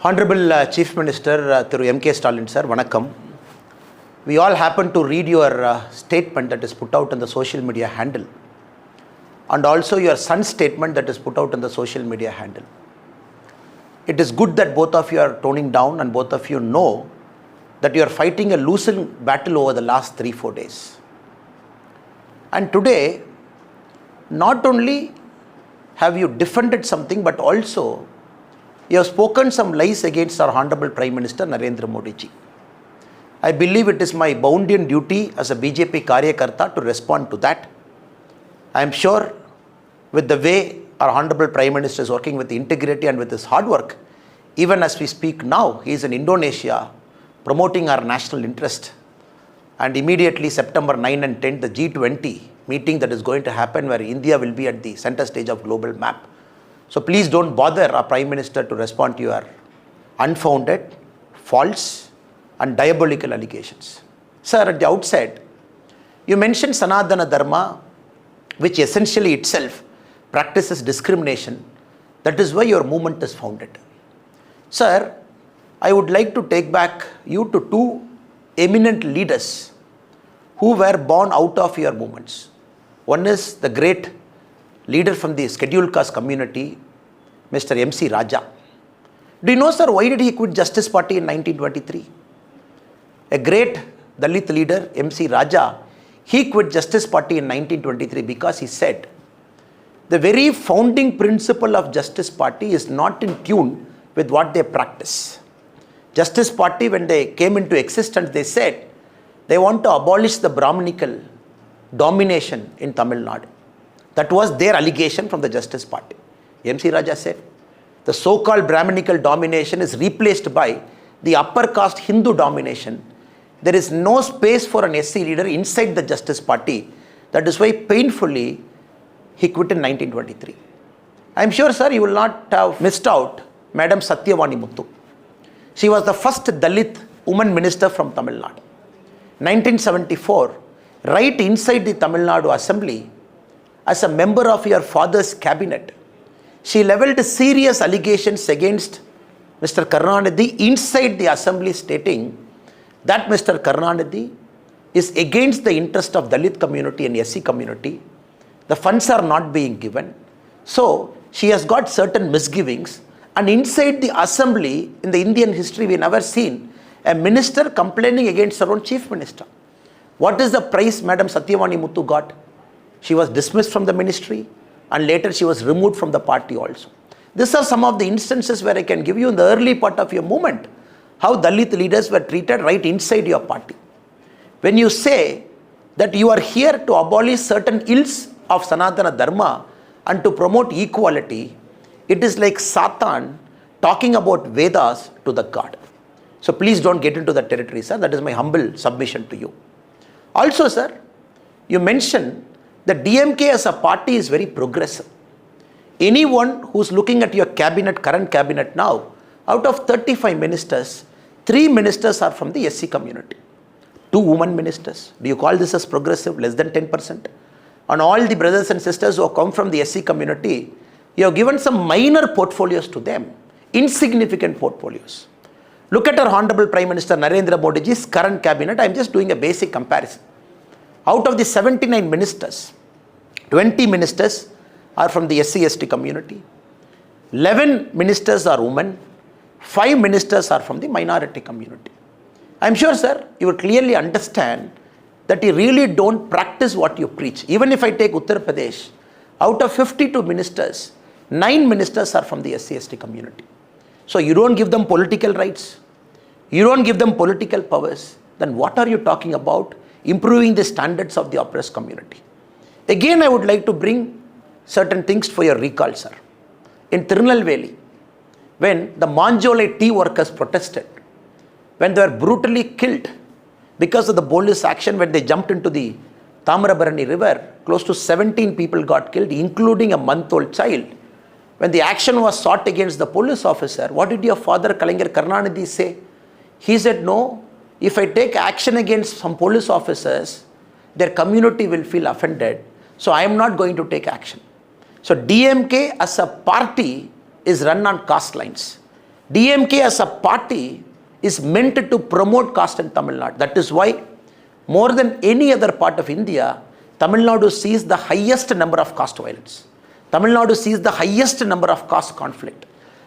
Honorable Chief Minister Thiru M.K. Stalin sir, vanakkam. We all happen to read your statement that is put out on the social media handle, and also your son's statement that is put out on the social media handle. It is good that both of you are toning down and both of you know that you are fighting a losing battle over the last 3-4 days. And today, not only have you defended something, but also you have spoken some lies against our Honorable Prime Minister Narendra Modi ji. I believe it is my bounden duty as a BJP Karyakarta to respond to that. I am sure with the way our Honorable Prime Minister is working with integrity and with his hard work, even as we speak now, he is in Indonesia promoting our national interest. And immediately September 9 and 10, the G20 meeting that is going to happen where India will be at the center stage of global map. So please don't bother our Prime Minister to respond to your unfounded, false and diabolical allegations. Sir, at the outset, you mentioned Sanathan Dharma, which essentially itself practices discrimination. That is why your movement is founded. Sir, I would like to take back you to two eminent leaders who were born out of your movements. One is the great leader from the scheduled caste community, Mr. MC Raja. Do you know, sir, why did he quit Justice Party in 1923? A great Dalit leader, MC Raja, he quit Justice Party in 1923 because he said, the very founding principle of Justice Party is not in tune with what they practice. Justice Party, when they came into existence, they said they want to abolish the Brahminical domination in Tamil Nadu. That was their allegation from the Justice Party. MC Raja said, the so-called Brahminical domination is replaced by the upper caste Hindu domination. There is no space for an SC leader inside the Justice Party. That is why painfully he quit in 1923. I am sure, sir, you will not have missed out Madam Satyavani Muthu. She was the first Dalit woman minister from Tamil Nadu. 1974, right inside the Tamil Nadu Assembly, as a member of your father's cabinet, she leveled serious allegations against Mr. Karunanidhi inside the assembly, stating that Mr. Karunanidhi is against the interest of Dalit community and SC community. The funds are not being given. So she has got certain misgivings. And inside the assembly, in the Indian history, we never seen a minister complaining against her own chief minister. What is the price Madam Satyavani Muthu got? She was dismissed from the ministry and later she was removed from the party also. These are some of the instances where I can give you in the early part of your movement, how Dalit leaders were treated right inside your party. When you say that you are here to abolish certain ills of Sanatana Dharma and to promote equality, it is like Satan talking about Vedas to the God. So please don't get into that territory, sir. That is my humble submission to you. Also, sir, you mentioned that DMK as a party is very progressive. Anyone who's looking at your cabinet, current cabinet now, out of 35 ministers, 3 ministers are from the SC community. 2 women ministers. Do you call this as progressive? Less than 10%. And all the brothers and sisters who have come from the SC community, you have given some minor portfolios to them, insignificant portfolios. Look at our Honorable Prime Minister Narendra Modi ji's current cabinet. I am just doing a basic comparison. Out of the 79 ministers, 20 ministers are from the SC/ST community, 11 ministers are women, 5 ministers are from the minority community. I am sure, sir, you will clearly understand that you really don't practice what you preach. Even if I take Uttar Pradesh, out of 52 ministers, 9 ministers are from the SC/ST community. So you don't give them political rights, you don't give them political powers, then what are you talking about improving the standards of the oppressed community? Again, I would like to bring certain things for your recall, sir. In Tirunelveli, when the Manjole tea workers protested, when they were brutally killed because of the police action, when they jumped into the Tamarabarani river, close to 17 people got killed, including a month-old child. When the action was sought against the police officer, what did your father, Kalaignar Karunanidhi, say? He said, no, if I take action against some police officers, their community will feel offended. So I am not going to take action. So DMK as a party is run on caste lines. DMK as a party is meant to promote caste in Tamil Nadu. That is why, more than any other part of India, Tamil Nadu sees the highest number of caste violence. Tamil Nadu sees the highest number of caste conflict.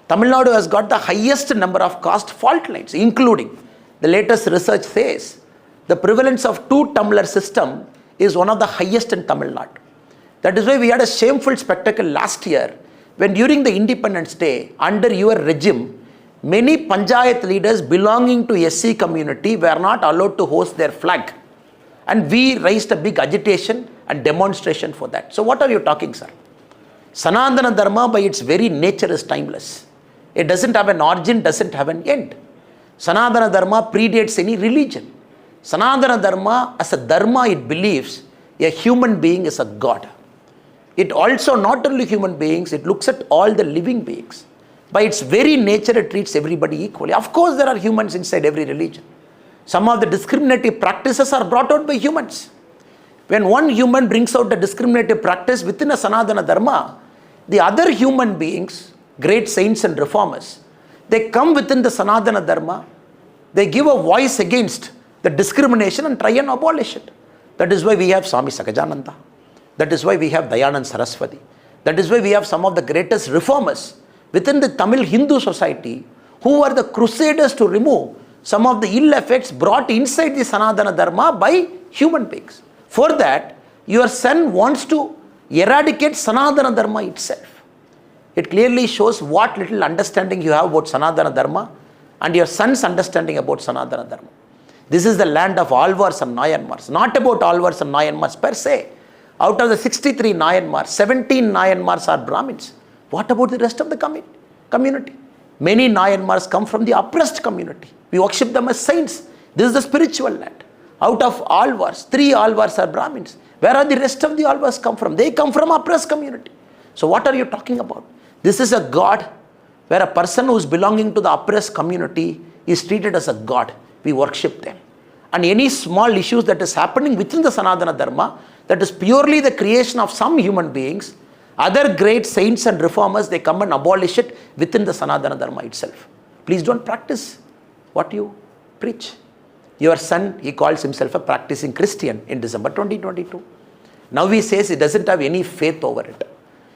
Tamil Nadu has got the highest number of caste fault lines, including, the latest research says, the prevalence of two-tumbler system is one of the highest in Tamil Nadu. That is why we had a shameful spectacle last year when during the Independence Day, under your regime, many Panchayat leaders belonging to SC community were not allowed to host their flag. And we raised a big agitation and demonstration for that. So what are you talking, sir? Sanatana Dharma by its very nature is timeless. It doesn't have an origin, doesn't have an end. Sanatana Dharma predates any religion. Sanatana Dharma, as a Dharma, it believes a human being is a God. It also not only human beings, it looks at all the living beings. By its very nature, it treats everybody equally. Of course, there are humans inside every religion. Some of the discriminative practices are brought out by humans. When one human brings out a discriminative practice within a Sanatana Dharma, the other human beings, great saints and reformers, they come within the Sanatana Dharma, they give a voice against the discrimination and try and abolish it. That is why we have Swami Sakajananda. That is why we have Dayanand Saraswati. That is why we have some of the greatest reformers within the Tamil Hindu society who are the crusaders to remove some of the ill effects brought inside the Sanatana Dharma by human beings. For that, your son wants to eradicate Sanatana Dharma itself. It clearly shows what little understanding you have about Sanatana Dharma and your son's understanding about Sanatana Dharma. This is the land of Alvars and Nayanmars, not about Alvars and Nayanmars per se. Out of the 63 Nayanmars, 17 Nayanmars are Brahmins. What about the rest of the community? Many Nayanmars come from the oppressed community. We worship them as saints. This is the spiritual land. Out of Alvars, 3 Alvars are Brahmins. Where are the rest of the Alvars come from? They come from oppressed community. So what are you talking about? This is a God where a person who is belonging to the oppressed community is treated as a God. We worship them. And any small issues that is happening within the Sanatana Dharma, that is purely the creation of some human beings, other great saints and reformers, they come and abolish it within the Sanatana Dharma itself. Please don't practice what you preach. Your son, he calls himself a practicing Christian in December 2022. Now he says he doesn't have any faith over it.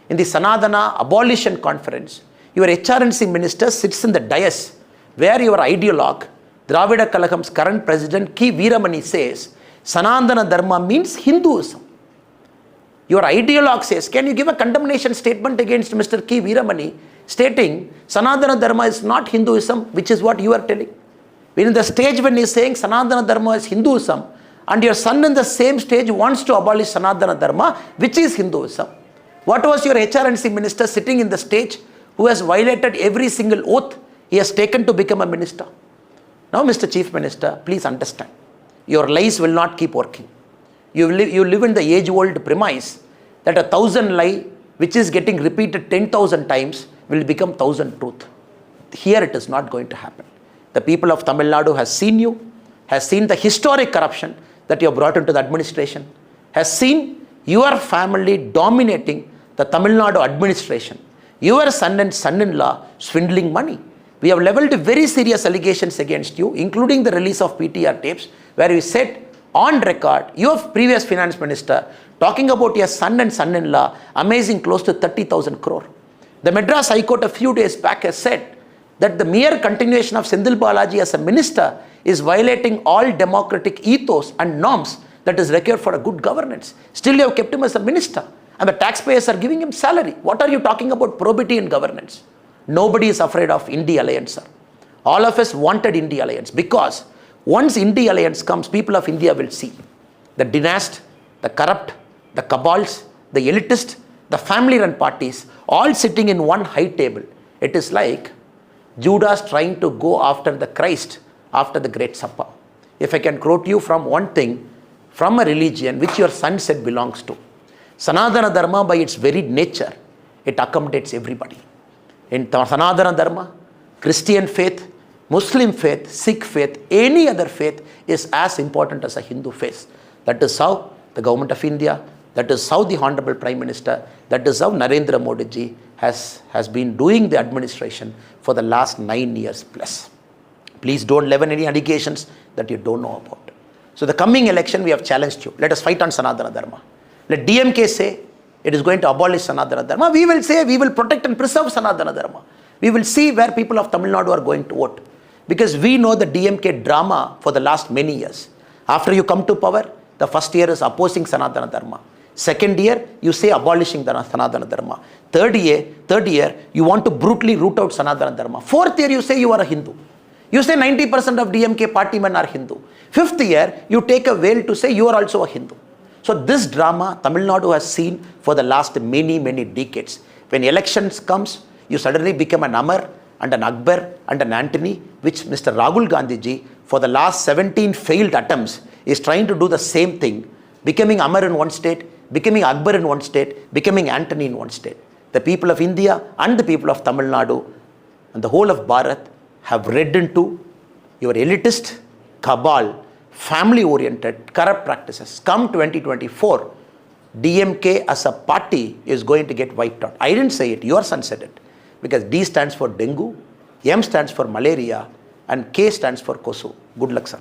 In the Sanatana Abolition Conference, your HRNC minister sits in the dais where your ideologue, Dravida Kalagam's current president, K. Veeramani, says Sanatana Dharma means Hinduism. Your ideologue says, can you give a condemnation statement against Mr. K. Veeramani stating Sanatana Dharma is not Hinduism, which is what you are telling? When in the stage when he is saying Sanatana Dharma is Hinduism, and your son in the same stage wants to abolish Sanatana Dharma, which is Hinduism. What was your HRNC minister sitting in the stage who has violated every single oath he has taken to become a minister? Now, Mr. Chief Minister, please understand. Your lies will not keep working. You live in the age-old premise that 1,000 lie which is getting repeated 10,000 times will become 1,000 truth. Here it is not going to happen. The people of Tamil Nadu has seen you, has seen the historic corruption that you have brought into the administration, has seen your family dominating the Tamil Nadu administration, your son and son-in-law swindling money. We have leveled very serious allegations against you, including the release of PTR tapes, where you said on record, your previous finance minister, talking about your son and son-in-law, amazing close to 30,000 crore. The Madras High Court a few days back has said that the mere continuation of Sendil Balaji as a minister is violating all democratic ethos and norms that is required for a good governance. Still you have kept him as a minister and the taxpayers are giving him salary. What are you talking about probity in governance? Nobody is afraid of India alliance, sir. All of us wanted India alliance because once India alliance comes, people of India will see the dynast, the corrupt, the cabals, the elitist, the family-run parties all sitting in one high table. It is like Judas trying to go after the Christ after the Great Supper. If I can quote you from one thing, from a religion which your son said belongs to. Sanatana Dharma by its very nature, it accommodates everybody. In Sanatana Dharma, Christian faith, Muslim faith, Sikh faith, any other faith is as important as a Hindu faith. That is how the government of India, that is how the Honorable Prime Minister, that is how Narendra Modi ji has been doing the administration for the last 9 years plus. Please don't leaven any allegations that you don't know about. So the coming election, we have challenged you. Let us fight on Sanatana Dharma. Let DMK say it is going to abolish Sanatana Dharma. We will say we will protect and preserve Sanatana Dharma. We will see where people of Tamil Nadu are going to vote. Because we know the DMK drama for the last many years. After you come to power, the first year is opposing Sanatana Dharma. Second year, you say abolishing the Sanatana Dharma. Third year, you want to brutally root out Sanatana Dharma. Fourth year, you say you are a Hindu. You say 90% of DMK party men are Hindu. Fifth year, you take a veil to say you are also a Hindu. So this drama, Tamil Nadu has seen for the last many, many decades. When elections comes, you suddenly become an Amar and an Akbar and an Antony, which Mr. Rahul Gandhi ji, for the last 17 failed attempts, is trying to do the same thing, becoming Amar in one state, becoming Akbar in one state, becoming Antony in one state. The people of India and the people of Tamil Nadu and the whole of Bharat have read into your elitist, cabal, family-oriented, corrupt practices. Come 2024, DMK as a party is going to get wiped out. I didn't say it, your son said it. Because D stands for dengue, M stands for malaria, and K stands for Kosu. Good luck, sir.